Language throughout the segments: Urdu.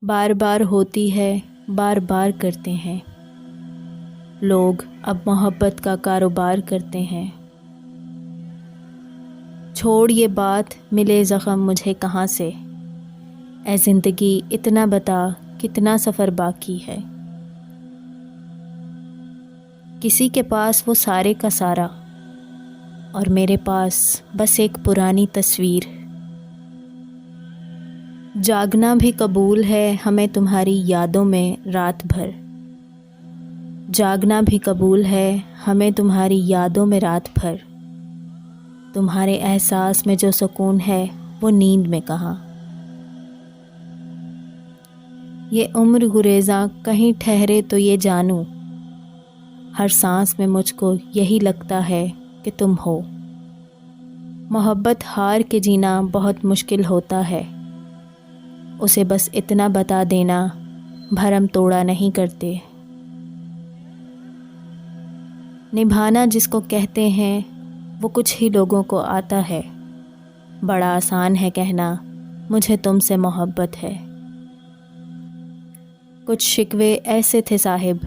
بار بار ہوتی ہے، بار بار کرتے ہیں لوگ، اب محبت کا کاروبار کرتے ہیں۔ چھوڑ یہ بات، ملے زخم مجھے کہاں سے، اے زندگی اتنا بتا کتنا سفر باقی ہے۔ کسی کے پاس وہ سارے کا سارا، اور میرے پاس بس ایک پرانی تصویر۔ جاگنا بھی قبول ہے ہمیں تمہاری یادوں میں رات بھر، جاگنا بھی قبول ہے ہمیں تمہاری یادوں میں رات بھر۔ تمہارے احساس میں جو سکون ہے وہ نیند میں کہاں۔ یہ عمر گریزاں کہیں ٹھہرے تو یہ جانوں، ہر سانس میں مجھ کو یہی لگتا ہے کہ تم ہو۔ محبت ہار کے جینا بہت مشکل ہوتا ہے، اسے بس اتنا بتا دینا، بھرم توڑا نہیں کرتے۔ نبھانا جس کو کہتے ہیں وہ کچھ ہی لوگوں کو آتا ہے، بڑا آسان ہے کہنا مجھے تم سے محبت ہے۔ کچھ شکوے ایسے تھے صاحب،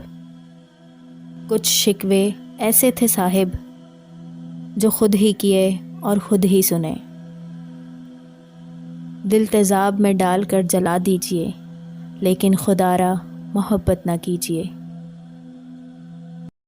کچھ شکوے ایسے تھے صاحب، جو خود ہی کیے اور خود ہی سنے۔ دل تیزاب میں ڈال کر جلا دیجئے، لیکن خدا را محبت نہ کیجئے۔